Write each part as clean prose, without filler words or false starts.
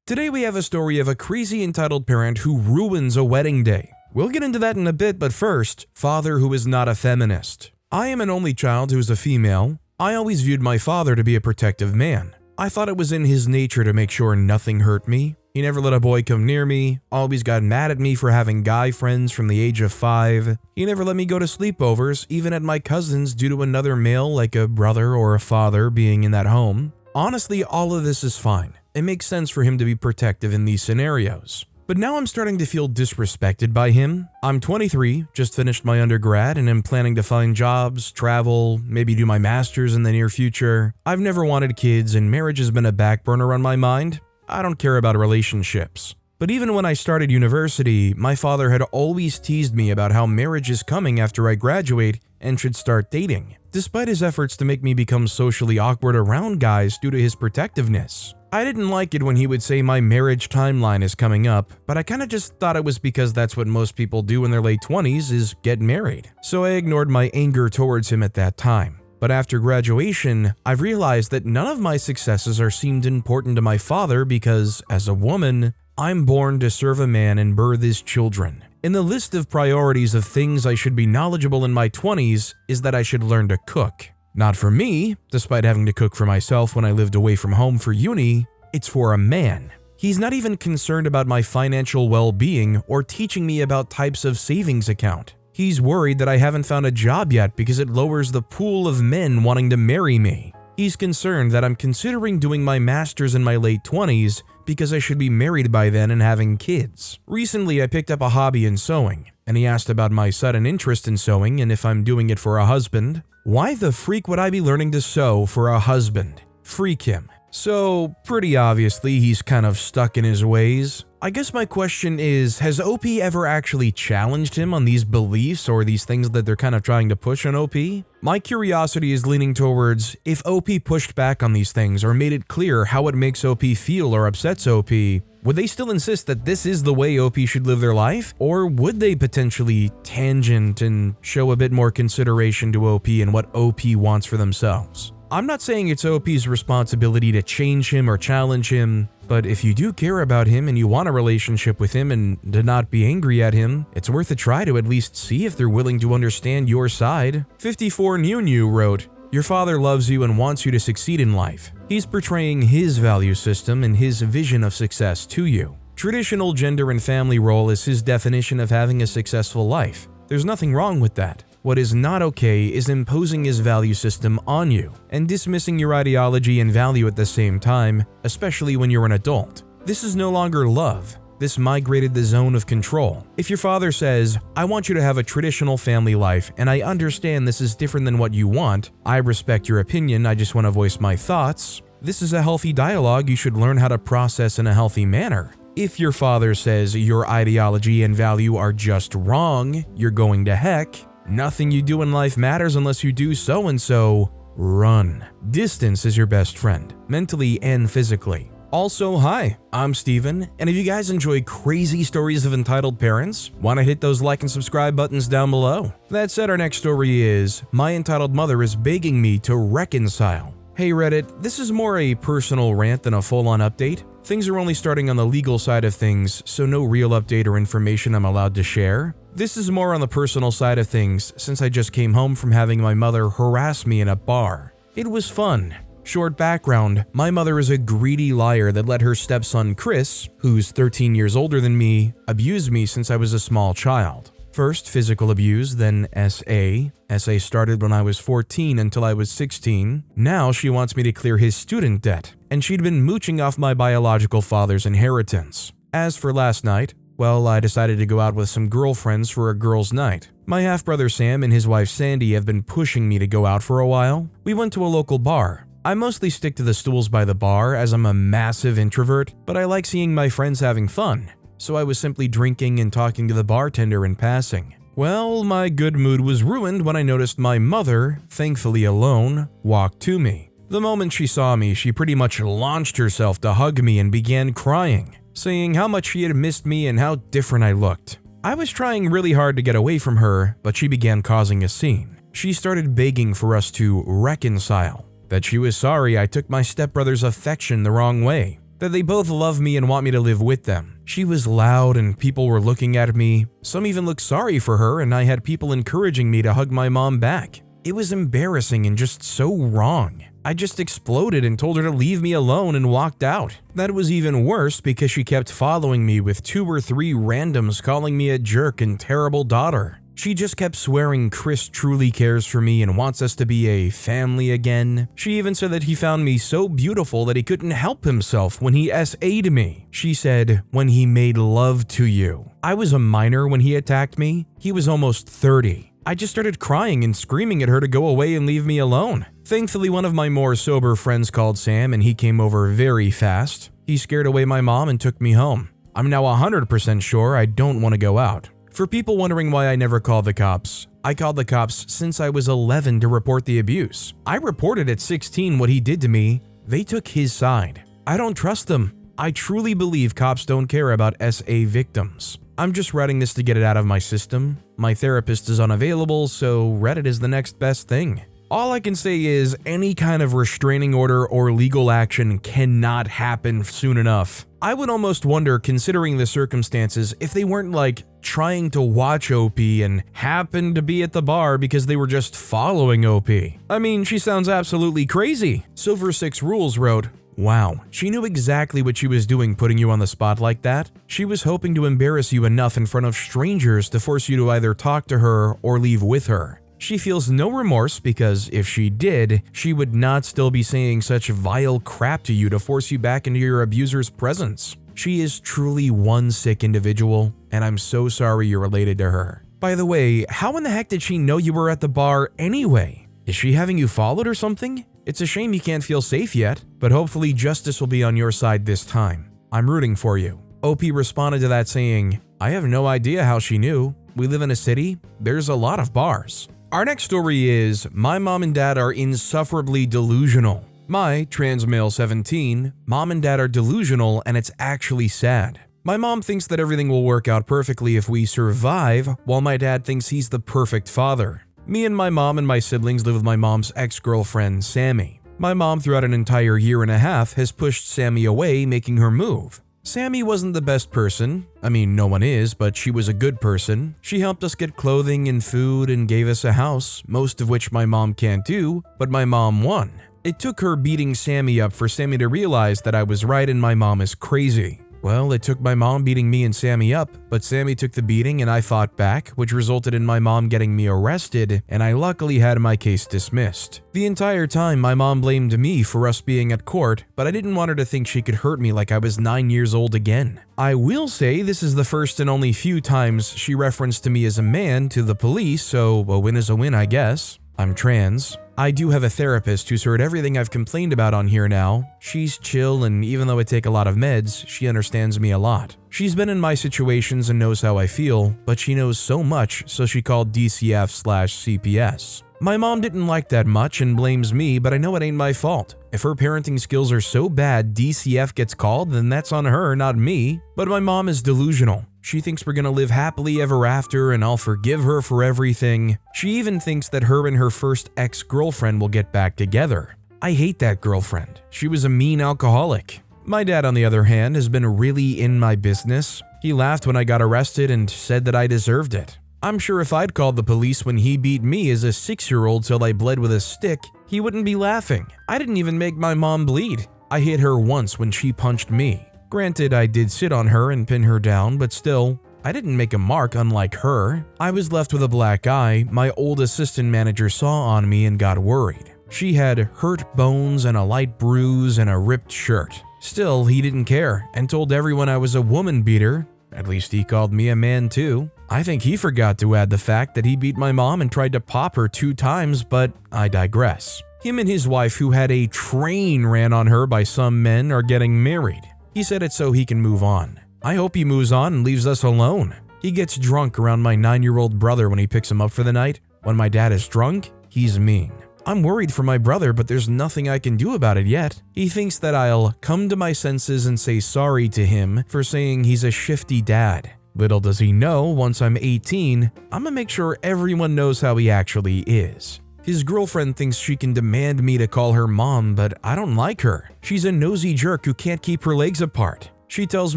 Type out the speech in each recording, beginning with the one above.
Today we have a story of a crazy entitled parent who ruins a wedding day. We'll get into that in a bit, but first, father who is not a feminist. I am an only child who is a female. I always viewed my father to be a protective man. I thought it was in his nature to make sure nothing hurt me. He never let a boy come near me, always got mad at me for having guy friends from the age of 5. He never let me go to sleepovers, even at my cousin's, due to another male like a brother or a father being in that home. Honestly, all of this is fine. It makes sense for him to be protective in these scenarios. But now I'm starting to feel disrespected by him. I'm 23, just finished my undergrad, and am planning to find jobs, travel, maybe do my master's in the near future. I've never wanted kids, and marriage has been a back burner on my mind. I don't care about relationships. But even when I started university, my father had always teased me about how marriage is coming after I graduate and should start dating, despite his efforts to make me become socially awkward around guys due to his protectiveness. I didn't like it when he would say my marriage timeline is coming up, but I kinda just thought it was because that's what most people do in their late 20s is get married. So I ignored my anger towards him at that time. But after graduation, I've realized that none of my successes are seemed important to my father because, as a woman, I'm born to serve a man and birth his children. In the list of priorities of things I should be knowledgeable in my 20s is that I should learn to cook. Not for me, despite having to cook for myself when I lived away from home for uni, it's for a man. He's not even concerned about my financial well-being or teaching me about types of savings account. He's worried that I haven't found a job yet because it lowers the pool of men wanting to marry me. He's concerned that I'm considering doing my master's in my late 20s because I should be married by then and having kids. Recently, I picked up a hobby in sewing, and he asked about my sudden interest in sewing and if I'm doing it for a husband. Why the freak would I be learning to sew for a husband? Freak him. So, pretty obviously, he's kind of stuck in his ways. I guess my question is, has OP ever actually challenged him on these beliefs or these things that they're kind of trying to push on OP? My curiosity is leaning towards, if OP pushed back on these things or made it clear how it makes OP feel or upsets OP, would they still insist that this is the way OP should live their life? Or would they potentially tangent and show a bit more consideration to OP and what OP wants for themselves? I'm not saying it's OP's responsibility to change him or challenge him, but if you do care about him and you want a relationship with him and to not be angry at him, it's worth a try to at least see if they're willing to understand your side. 54 New wrote, "Your father loves you and wants you to succeed in life. He's portraying his value system and his vision of success to you. Traditional gender and family role is his definition of having a successful life. There's nothing wrong with that. What is not okay is imposing his value system on you and dismissing your ideology and value at the same time, especially when you're an adult. This is no longer love. This migrated the zone of control. If your father says, 'I want you to have a traditional family life and I understand this is different than what you want. I respect your opinion, I just want to voice my thoughts.' This is a healthy dialogue you should learn how to process in a healthy manner. If your father says your ideology and value are just wrong, you're going to heck, nothing you do in life matters unless you do so-and-so, run. Distance is your best friend, mentally and physically. Also, hi, I'm Steven, and if you guys enjoy crazy stories of entitled parents, why not hit those like and subscribe buttons down below? That said, our next story is, my entitled mother is begging me to reconcile. Hey Reddit, this is more a personal rant than a full-on update. Things are only starting on the legal side of things, so no real update or information I'm allowed to share. This is more on the personal side of things since I just came home from having my mother harass me in a bar. It was fun. Short background, my mother is a greedy liar that let her stepson Chris, who's 13 years older than me, abuse me since I was a small child. First physical abuse, then SA. SA started when I was 14 until I was 16. Now she wants me to clear his student debt, and she'd been mooching off my biological father's inheritance. As for last night, well, I decided to go out with some girlfriends for a girls' night. My half-brother Sam and his wife Sandy have been pushing me to go out for a while. We went to a local bar. I mostly stick to the stools by the bar as I'm a massive introvert, but I like seeing my friends having fun. So I was simply drinking and talking to the bartender in passing. Well, my good mood was ruined when I noticed my mother, thankfully alone, walked to me. The moment she saw me, she pretty much launched herself to hug me and began crying, saying how much she had missed me and how different I looked. I was trying really hard to get away from her, but she began causing a scene. She started begging for us to reconcile, that she was sorry I took my stepbrother's affection the wrong way. that they both love me and want me to live with them. She was loud and people were looking at me. Some even looked sorry for her, and I had people encouraging me to hug my mom back. It was embarrassing and just so wrong. I just exploded and told her to leave me alone and walked out. That was even worse because she kept following me with 2 or 3 randoms calling me a jerk and terrible daughter. She just kept swearing Chris truly cares for me and wants us to be a family again. She even said that he found me so beautiful that he couldn't help himself when he SA'd me. She said, when he made love to you. I was a minor when he attacked me. He was almost 30. I just started crying and screaming at her to go away and leave me alone. Thankfully, one of my more sober friends called Sam and he came over very fast. He scared away my mom and took me home. I'm now 100% sure I don't want to go out. For people wondering why I never called the cops, I called the cops since I was 11 to report the abuse. I reported at 16 what he did to me. They took his side. I don't trust them. I truly believe cops don't care about SA victims. I'm just writing this to get it out of my system. My therapist is unavailable, so Reddit is the next best thing. All I can say is any kind of restraining order or legal action cannot happen soon enough. I would almost wonder, considering the circumstances, if they weren't like trying to watch OP and happened to be at the bar because they were just following OP. I mean, she sounds absolutely crazy. Silver6 Rules wrote, "Wow, she knew exactly what she was doing putting you on the spot like that. She was hoping to embarrass you enough in front of strangers to force you to either talk to her or leave with her. She feels no remorse because if she did, she would not still be saying such vile crap to you to force you back into your abuser's presence. She is truly one sick individual, and I'm so sorry you're related to her. By the way, how in the heck did she know you were at the bar anyway? Is she having you followed or something? It's a shame you can't feel safe yet, but hopefully justice will be on your side this time. I'm rooting for you." OP responded to that saying, "I have no idea how she knew. We live in a city. There's a lot of bars." Our next story is, my mom and dad are insufferably delusional. My, trans male 17, mom and dad are delusional and it's actually sad. My mom thinks that everything will work out perfectly if we survive, while my dad thinks he's the perfect father. Me and my mom and my siblings live with my mom's ex-girlfriend, Sammy. My mom, throughout an entire year and a half, has pushed Sammy away, making her move. Sammy wasn't the best person. I mean, no one is, but she was a good person. She helped us get clothing and food and gave us a house, most of which my mom can't do, but my mom won. It took her beating Sammy up for Sammy to realize that I was right and my mom is crazy. Well, it took my mom beating me and Sammy up, but Sammy took the beating and I fought back, which resulted in my mom getting me arrested, and I luckily had my case dismissed. The entire time, my mom blamed me for us being at court, but I didn't want her to think she could hurt me like I was 9 years old again. I will say this is the first and only few times she referenced to me as a man to the police, so a win is a win, I guess. I'm trans. I do have a therapist who's heard everything I've complained about on here now. She's chill, and even though I take a lot of meds, she understands me a lot. She's been in my situations and knows how I feel, but she knows so much, so she called DCF/CPS. My mom didn't like that much and blames me, but I know it ain't my fault. If her parenting skills are so bad DCF gets called, then that's on her, not me. But my mom is delusional. She thinks we're gonna live happily ever after and I'll forgive her for everything. She even thinks that her and her first ex-girlfriend will get back together. I hate that girlfriend. She was a mean alcoholic. My dad, on the other hand, has been really in my business. He laughed when I got arrested and said that I deserved it. I'm sure if I'd called the police when he beat me as a 6-year-old till I bled with a stick, he wouldn't be laughing. I didn't even make my mom bleed. I hit her once when she punched me. Granted, I did sit on her and pin her down, but still, I didn't make a mark unlike her. I was left with a black eye my old assistant manager saw on me and got worried. She had hurt bones and a light bruise and a ripped shirt. Still, he didn't care and told everyone I was a woman beater. At least he called me a man too. I think he forgot to add the fact that he beat my mom and tried to pop her 2 times, but I digress. Him and his wife, who had a train ran on her by some men, are getting married. He said it so he can move on. I hope he moves on and leaves us alone. He gets drunk around my 9-year-old brother when he picks him up for the night. When my dad is drunk, he's mean. I'm worried for my brother, but there's nothing I can do about it yet. He thinks that I'll come to my senses and say sorry to him for saying he's a shifty dad. Little does he know, once I'm 18, I'm gonna make sure everyone knows how he actually is. His girlfriend thinks she can demand me to call her mom, but I don't like her. She's a nosy jerk who can't keep her legs apart. She tells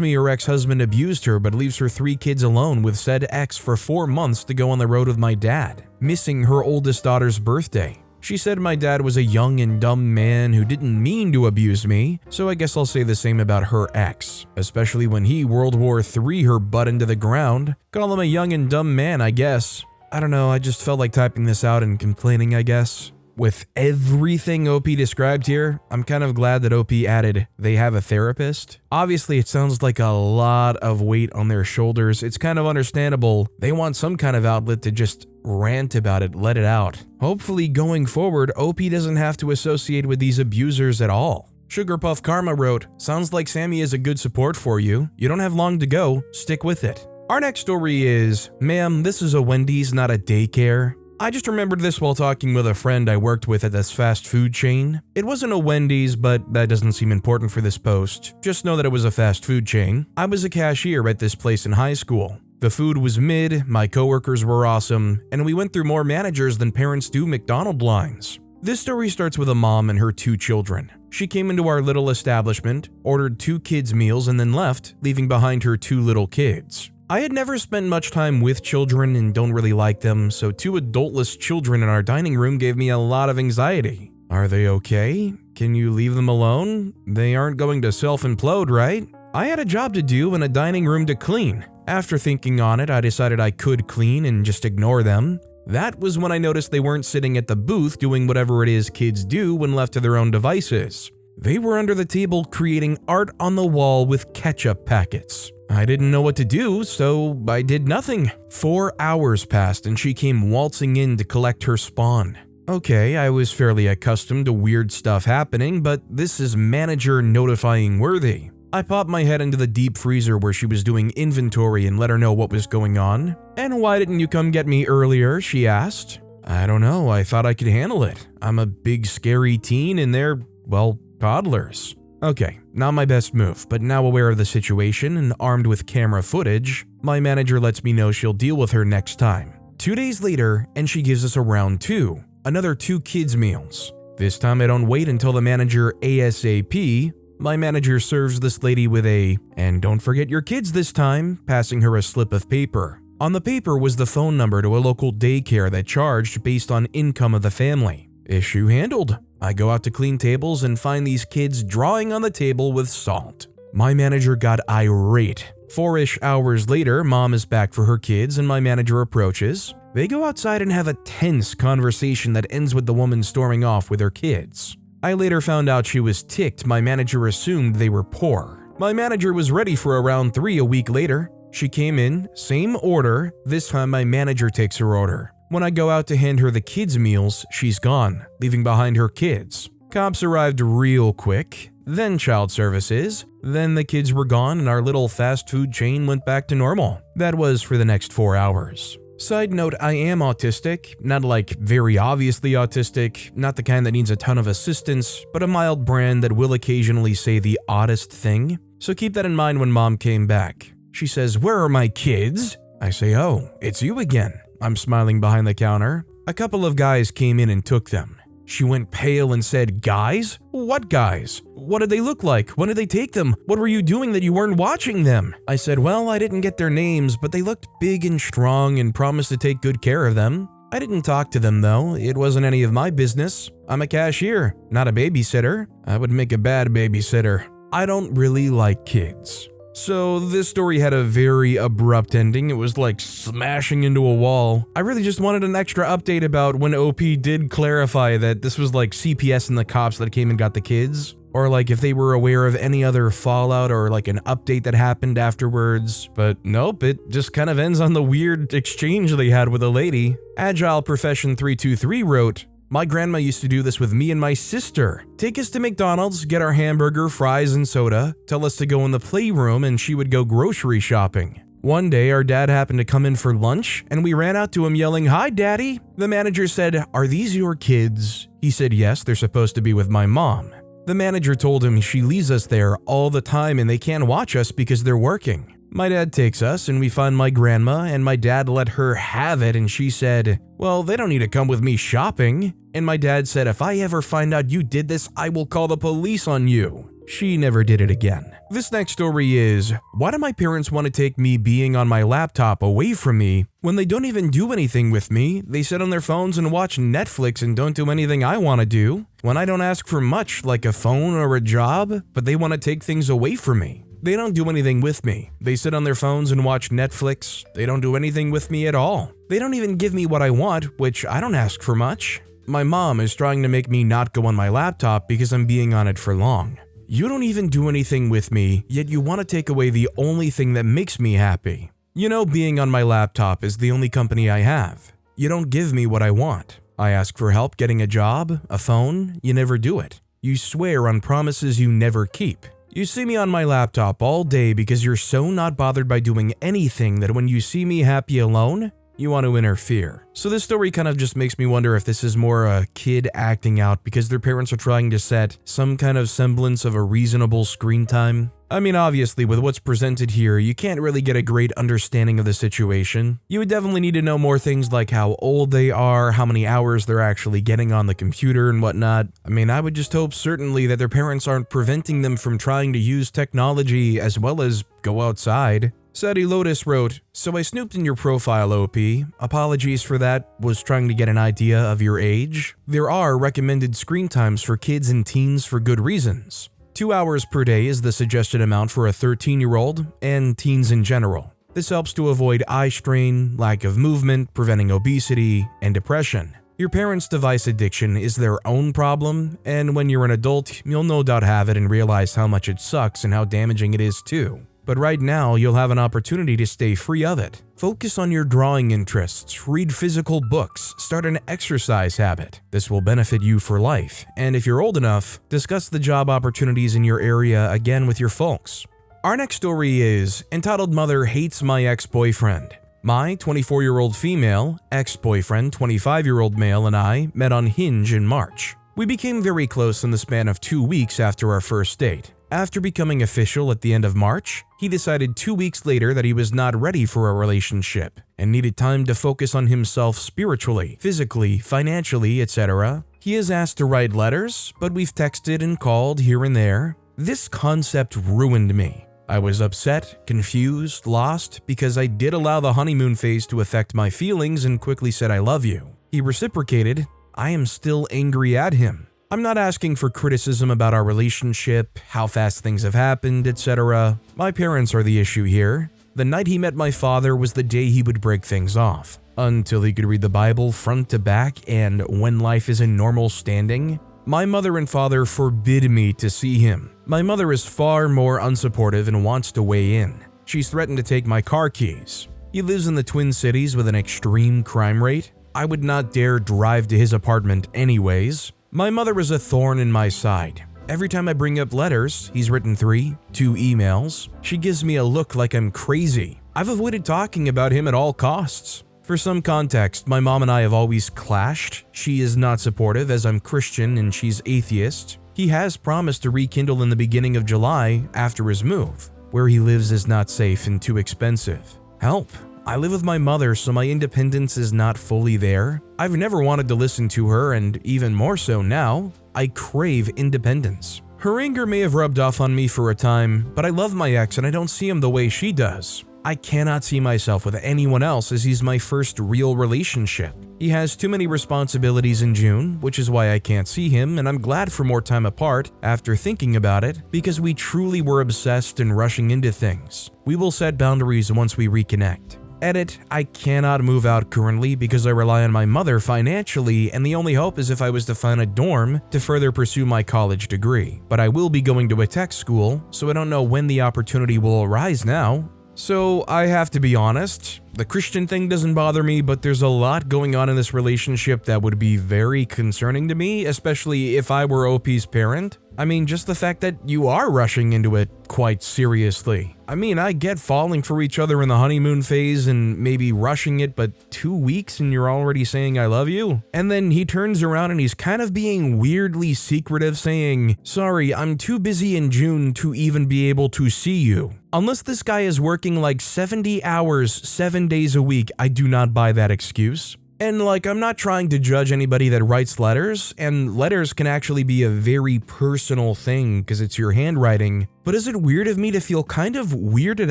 me her ex-husband abused her but leaves her 3 kids alone with said ex for 4 months to go on the road with my dad, missing her oldest daughter's birthday. She said my dad was a young and dumb man who didn't mean to abuse me, so I guess I'll say the same about her ex, especially when he World War III her butt into the ground. Call him a young and dumb man, I guess. I don't know, I just felt like typing this out and complaining, I guess. With everything OP described here, I'm kind of glad that OP added, they have a therapist. Obviously, it sounds like a lot of weight on their shoulders. It's kind of understandable. They want some kind of outlet to just rant about it, let it out. Hopefully, going forward, OP doesn't have to associate with these abusers at all. Sugarpuff Karma wrote, sounds like Sammy is a good support for you. You don't have long to go. Stick with it. Our next story is, ma'am, this is a Wendy's, not a daycare. I just remembered this while talking with a friend I worked with at this fast food chain. It wasn't a Wendy's, but that doesn't seem important for this post. Just know that it was a fast food chain. I was a cashier at this place in high school. The food was mid, my coworkers were awesome, and we went through more managers than parents do McDonald's lines. This story starts with a mom and her 2 children. She came into our little establishment, ordered 2 kids' meals, and then left, leaving behind her 2 little kids. I had never spent much time with children and don't really like them, so 2 adultless children in our dining room gave me a lot of anxiety. Are they okay? Can you leave them alone? They aren't going to self-implode, right? I had a job to do and a dining room to clean. After thinking on it, I decided I could clean and just ignore them. That was when I noticed they weren't sitting at the booth doing whatever it is kids do when left to their own devices. They were under the table creating art on the wall with ketchup packets. I didn't know what to do, so I did nothing. 4 hours passed and she came waltzing in to collect her spawn. Okay, I was fairly accustomed to weird stuff happening, but this is manager notifying worthy. I popped my head into the deep freezer where she was doing inventory and let her know what was going on. And why didn't you come get me earlier, she asked. I don't know, I thought I could handle it. I'm a big scary teen and they're, well, toddlers. Okay, not my best move, but now aware of the situation and armed with camera footage, my manager lets me know she'll deal with her next time. 2 days later, and she gives us a round 2, another 2 kids' meals. This time I don't wait until the manager ASAP. My manager serves this lady with a, and don't forget your kids this time, passing her a slip of paper. On the paper was the phone number to a local daycare that charged based on income of the family. Issue handled. I go out to clean tables and find these kids drawing on the table with salt. My manager got irate. 4-ish hours later, mom is back for her kids and my manager approaches. They go outside and have a tense conversation that ends with the woman storming off with her kids. I later found out she was ticked my manager assumed they were poor. My manager was ready for a round 3 a week later. She came in, same order, this time my manager takes her order. When I go out to hand her the kids' meals, she's gone, leaving behind her kids. Cops arrived real quick, then child services, then the kids were gone and our little fast food chain went back to normal. That was for the next 4 hours. Side note, I am autistic, not like very obviously autistic, not the kind that needs a ton of assistance, but a mild brand that will occasionally say the oddest thing. So keep that in mind when mom came back. She says, "Where are my kids?" I say, "Oh, it's you again." I'm smiling behind the counter. A couple of guys came in and took them. She went pale and said, "Guys? What guys? What did they look like? When did they take them? What were you doing that you weren't watching them?" I said, "Well, I didn't get their names, but they looked big and strong and promised to take good care of them. I didn't talk to them though. It wasn't any of my business. I'm a cashier, not a babysitter. I would make a bad babysitter. I don't really like kids." So this story had a very abrupt ending. It was like smashing into a wall. I really just wanted an extra update about when OP did clarify that this was like CPS and the cops that came and got the kids. Or like if they were aware of any other fallout or like an update that happened afterwards. But nope, it just kind of ends on the weird exchange they had with a lady. Agile Profession 323 wrote, "My grandma used to do this with me and my sister. Take us to McDonald's, get our hamburger, fries, and soda, tell us to go in the playroom, and she would go grocery shopping. One day, our dad happened to come in for lunch, and we ran out to him yelling, 'Hi, Daddy!' The manager said, 'Are these your kids?' He said, 'Yes, they're supposed to be with my mom.' The manager told him she leaves us there all the time and they can't watch us because they're working. My dad takes us and we find my grandma, and my dad let her have it, and she said, "Well, they don't need to come with me shopping." And my dad said, "If I ever find out you did this, I will call the police on you." She never did it again. This next story is, why do my parents want to take me being on my laptop away from me when they don't even do anything with me? They sit on their phones and watch Netflix and don't do anything I want to do. When I don't ask for much, like a phone or a job, but they want to take things away from me. They don't do anything with me. They sit on their phones and watch Netflix. They don't do anything with me at all. They don't even give me what I want, which I don't ask for much. My mom is trying to make me not go on my laptop because I'm being on it for long. You don't even do anything with me, yet you want to take away the only thing that makes me happy. You know, being on my laptop is the only company I have. You don't give me what I want. I ask for help getting a job, a phone, you never do it. You swear on promises you never keep. You see me on my laptop all day because you're so not bothered by doing anything that when you see me happy alone, you want to interfere. So this story kind of just makes me wonder if this is more a kid acting out because their parents are trying to set some kind of semblance of a reasonable screen time. I mean, obviously, with what's presented here, you can't really get a great understanding of the situation. You would definitely need to know more things like how old they are, how many hours they're actually getting on the computer and whatnot. I mean, I would just hope certainly that their parents aren't preventing them from trying to use technology as well as go outside. Sadie Lotus wrote, "So I snooped in your profile, OP. Apologies for that, was trying to get an idea of your age. There are recommended screen times for kids and teens for good reasons. 2 hours per day is the suggested amount for a 13-year-old and teens in general. This helps to avoid eye strain, lack of movement, preventing obesity, and depression. Your parents' device addiction is their own problem, and when you're an adult, you'll no doubt have it and realize how much it sucks and how damaging it is too. But right now, you'll have an opportunity to stay free of it. Focus on your drawing interests, read physical books, start an exercise habit. This will benefit you for life. And if you're old enough, discuss the job opportunities in your area again with your folks." Our next story is, entitled Mother Hates My Ex-Boyfriend. My 24-year-old female, ex-boyfriend, 25-year-old male, and I met on Hinge in March. We became very close in the span of 2 weeks after our first date. After becoming official at the end of March, he decided 2 weeks later that he was not ready for a relationship and needed time to focus on himself spiritually, physically, financially, etc. He is asked to write letters, but we've texted and called here and there. This concept ruined me. I was upset, confused, lost, because I did allow the honeymoon phase to affect my feelings and quickly said I love you. He reciprocated. I am still angry at him. I'm not asking for criticism about our relationship, how fast things have happened, etc. My parents are the issue here. The night he met my father was the day he would break things off. Until he could read the Bible front to back and when life is in normal standing, my mother and father forbid me to see him. My mother is far more unsupportive and wants to weigh in. She's threatened to take my car keys. He lives in the Twin Cities with an extreme crime rate. I would not dare drive to his apartment anyways. My mother is a thorn in my side. Every time I bring up letters, he's written 2 emails. She gives me a look like I'm crazy. I've avoided talking about him at all costs. For some context, my mom and I have always clashed. She is not supportive as I'm Christian and she's atheist. He has promised to rekindle in the beginning of July after his move. Where he lives is not safe and too expensive. Help. I live with my mother, so my independence is not fully there. I've never wanted to listen to her, and even more so now, I crave independence. Her anger may have rubbed off on me for a time, but I love my ex and I don't see him the way she does. I cannot see myself with anyone else as he's my first real relationship. He has too many responsibilities in June, which is why I can't see him, and I'm glad for more time apart after thinking about it because we truly were obsessed and rushing into things. We will set boundaries once we reconnect. Edit, I cannot move out currently because I rely on my mother financially, and the only hope is if I was to find a dorm to further pursue my college degree. But I will be going to a tech school, so I don't know when the opportunity will arise now. So I have to be honest, the Christian thing doesn't bother me, but there's a lot going on in this relationship that would be very concerning to me, especially if I were OP's parent. I mean, just the fact that you are rushing into it quite seriously. I mean, I get falling for each other in the honeymoon phase and maybe rushing it, but 2 weeks and you're already saying I love you? And then he turns around and he's kind of being weirdly secretive, saying, sorry, I'm too busy in June to even be able to see you. Unless this guy is working like 70 hours, 7 days a week, I do not buy that excuse. And like, I'm not trying to judge anybody that writes letters, and letters can actually be a very personal thing because it's your handwriting, but is it weird of me to feel kind of weirded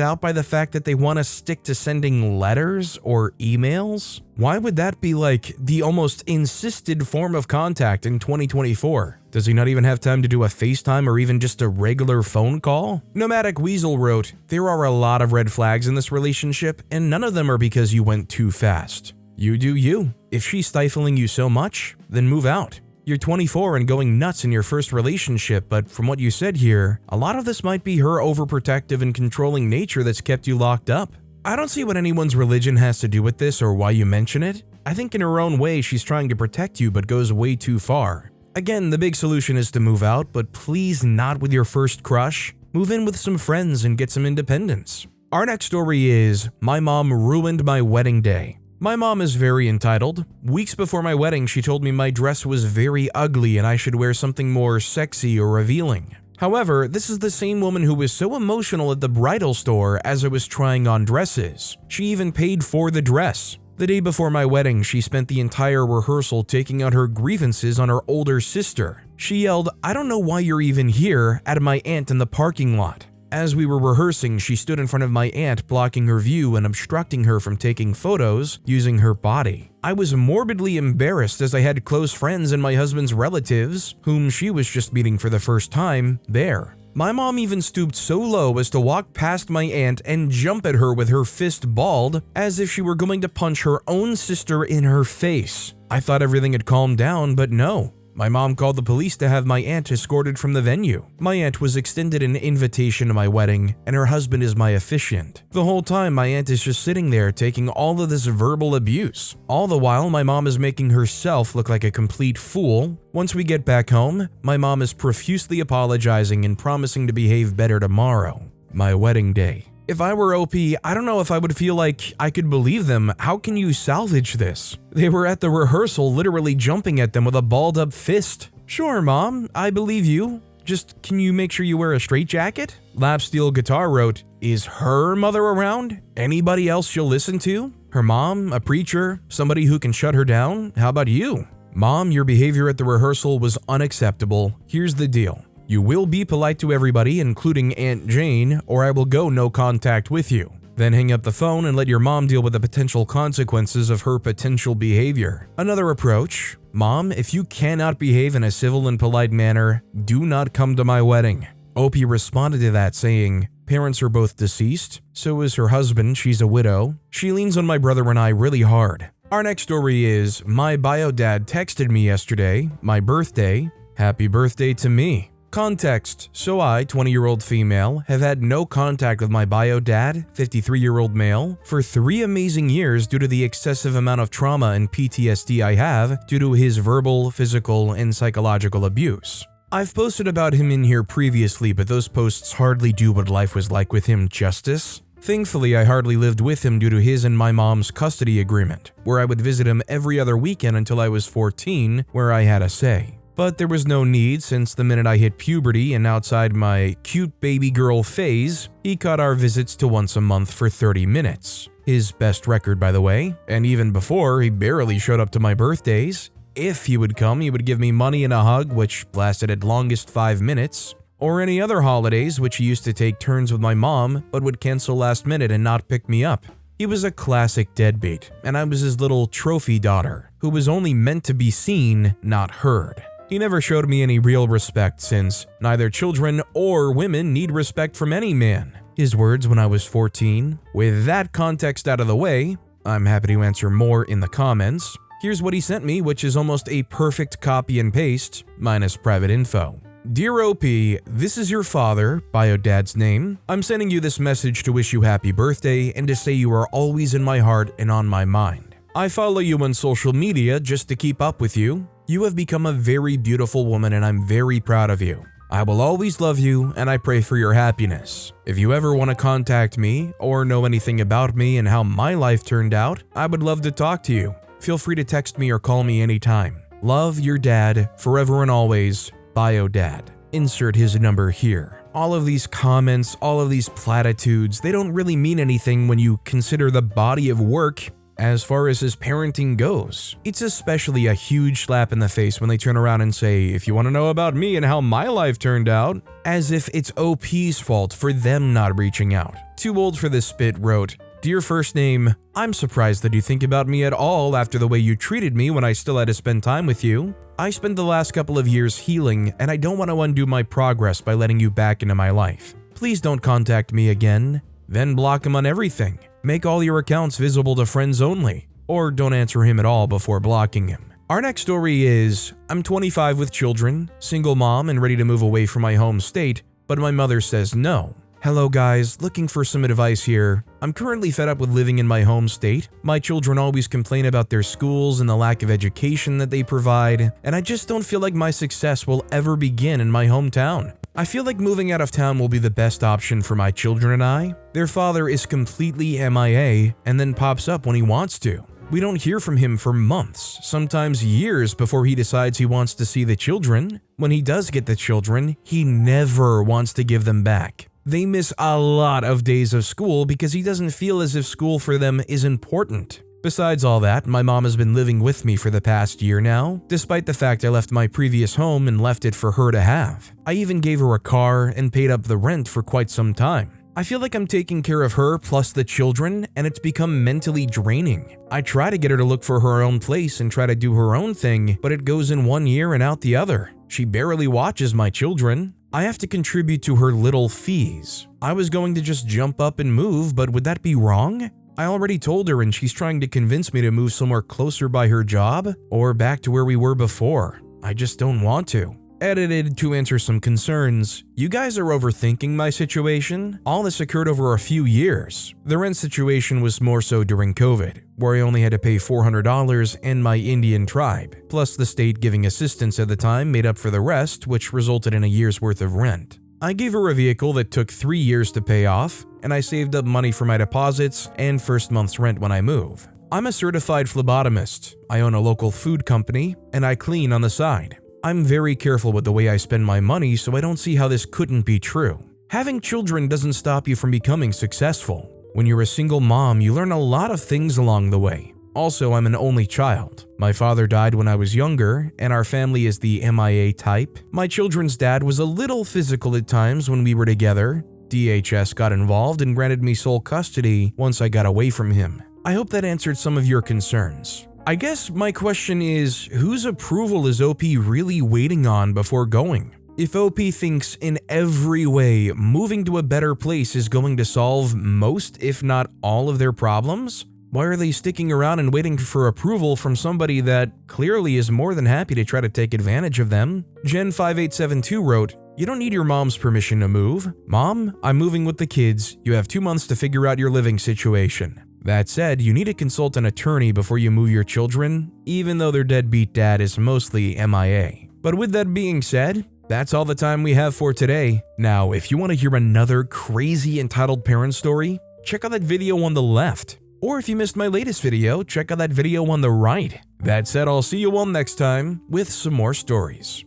out by the fact that they want to stick to sending letters or emails? Why would that be like the almost insisted form of contact in 2024? Does he not even have time to do a FaceTime or even just a regular phone call? Nomadic Weasel wrote, there are a lot of red flags in this relationship, and none of them are because you went too fast. You do you. If she's stifling you so much, then move out. You're 24 and going nuts in your first relationship, but from what you said here, a lot of this might be her overprotective and controlling nature that's kept you locked up. I don't see what anyone's religion has to do with this or why you mention it. I think in her own way she's trying to protect you but goes way too far. Again, the big solution is to move out, but please not with your first crush. Move in with some friends and get some independence. Our next story is, my mom ruined my wedding day. My mom is very entitled. Weeks before my wedding, she told me my dress was very ugly and I should wear something more sexy or revealing. However, this is the same woman who was so emotional at the bridal store as I was trying on dresses. She even paid for the dress. The day before my wedding, she spent the entire rehearsal taking out her grievances on her older sister. She yelled, "I don't know why you're even here," at my aunt in the parking lot. As we were rehearsing, she stood in front of my aunt, blocking her view and obstructing her from taking photos using her body. I was morbidly embarrassed as I had close friends and my husband's relatives, whom she was just meeting for the first time, there. My mom even stooped so low as to walk past my aunt and jump at her with her fist balled, as if she were going to punch her own sister in her face. I thought everything had calmed down, but no. My mom called the police to have my aunt escorted from the venue. My aunt was extended an invitation to my wedding, and her husband is my officiant. The whole time, my aunt is just sitting there taking all of this verbal abuse. All the while, my mom is making herself look like a complete fool. Once we get back home, my mom is profusely apologizing and promising to behave better tomorrow. My wedding day. If I were OP, I don't know if I would feel like I could believe them. How can you salvage this? They were at the rehearsal literally jumping at them with a balled up fist. Sure, Mom, I believe you. Just can you make sure you wear a straitjacket? Lapsteel Guitar wrote, is her mother around? Anybody else she'll listen to? Her mom, a preacher, somebody who can shut her down? How about you? Mom, your behavior at the rehearsal was unacceptable. Here's the deal. You will be polite to everybody, including Aunt Jane, or I will go no contact with you. Then hang up the phone and let your mom deal with the potential consequences of her potential behavior. Another approach, Mom, if you cannot behave in a civil and polite manner, do not come to my wedding. Opie responded to that saying, parents are both deceased, so is her husband, she's a widow. She leans on my brother and I really hard. Our next story is, my bio dad texted me yesterday, my birthday, happy birthday to me. Context, so I, 20-year-old female, have had no contact with my bio dad, 53-year-old male, for 3 amazing years due to the excessive amount of trauma and PTSD I have due to his verbal, physical, and psychological abuse. I've posted about him in here previously, but those posts hardly do what life was like with him justice. Thankfully, I hardly lived with him due to his and my mom's custody agreement, where I would visit him every other weekend until I was 14, where I had a say. But there was no need since the minute I hit puberty and outside my cute baby girl phase, he cut our visits to once a month for 30 minutes. His best record, by the way, and even before, he barely showed up to my birthdays. If he would come, he would give me money and a hug, which lasted at longest 5 minutes, or any other holidays, which he used to take turns with my mom, but would cancel last minute and not pick me up. He was a classic deadbeat, and I was his little trophy daughter, who was only meant to be seen, not heard. He never showed me any real respect since neither children or women need respect from any man. His words when I was 14. With that context out of the way, I'm happy to answer more in the comments. Here's what he sent me, which is almost a perfect copy and paste, minus private info. Dear OP, this is your father, bio dad's name. I'm sending you this message to wish you happy birthday and to say you are always in my heart and on my mind. I follow you on social media just to keep up with you. You have become a very beautiful woman and I'm very proud of you. I will always love you and I pray for your happiness. If you ever want to contact me or know anything about me and how my life turned out, I would love to talk to you. Feel free to text me or call me anytime. Love, your dad, forever and always, Bio Dad. Insert his number here. All of these comments, all of these platitudes, they don't really mean anything when you consider the body of work as far as his parenting goes. It's especially a huge slap in the face when they turn around and say, if you want to know about me and how my life turned out, as if it's OP's fault for them not reaching out. Too Old for This Spit wrote, Dear first name, I'm surprised that you think about me at all after the way you treated me when I still had to spend time with you. I spent the last couple of years healing, and I don't want to undo my progress by letting you back into my life. Please don't contact me again. Then block him on everything. Make all your accounts visible to friends only. Or don't answer him at all before blocking him. Our next story is, I'm 25 with children, single mom and ready to move away from my home state, but my mother says no. Hello guys, looking for some advice here. I'm currently fed up with living in my home state. My children always complain about their schools and the lack of education that they provide, and I just don't feel like my success will ever begin in my hometown. I feel like moving out of town will be the best option for my children and I. Their father is completely MIA and then pops up when he wants to. We don't hear from him for months, sometimes years before he decides he wants to see the children. When he does get the children, he never wants to give them back. They miss a lot of days of school because he doesn't feel as if school for them is important. Besides all that, my mom has been living with me for the past year now, despite the fact I left my previous home and left it for her to have. I even gave her a car and paid up the rent for quite some time. I feel like I'm taking care of her plus the children, and it's become mentally draining. I try to get her to look for her own place and try to do her own thing, but it goes in one ear and out the other. She barely watches my children. I have to contribute to her little fees. I was going to just jump up and move, but would that be wrong? I already told her and she's trying to convince me to move somewhere closer by her job or back to where we were before. I just don't want to. Edited to answer some concerns. You guys are overthinking my situation. All this occurred over a few years. The rent situation was more so during COVID, where I only had to pay $400 and my Indian tribe, plus the state giving assistance at the time made up for the rest, which resulted in a year's worth of rent. I gave her a vehicle that took 3 years to pay off, and I saved up money for my deposits and first month's rent when I move. I'm a certified phlebotomist. I own a local food company, and I clean on the side. I'm very careful with the way I spend my money, so I don't see how this couldn't be true. Having children doesn't stop you from becoming successful. When you're a single mom, you learn a lot of things along the way. Also, I'm an only child. My father died when I was younger, and our family is the MIA type. My children's dad was a little physical at times when we were together. DHS got involved and granted me sole custody once I got away from him. I hope that answered some of your concerns. I guess my question is, whose approval is OP really waiting on before going? If OP thinks in every way moving to a better place is going to solve most, if not all of their problems, why are they sticking around and waiting for approval from somebody that clearly is more than happy to try to take advantage of them? Jen5872 wrote, You don't need your mom's permission to move. Mom, I'm moving with the kids. You have 2 months to figure out your living situation. That said, you need to consult an attorney before you move your children, even though their deadbeat dad is mostly MIA. But with that being said, that's all the time we have for today. Now, if you want to hear another crazy entitled parent story, check out that video on the left. Or if you missed my latest video, check out that video on the right. That said, I'll see you all next time with some more stories.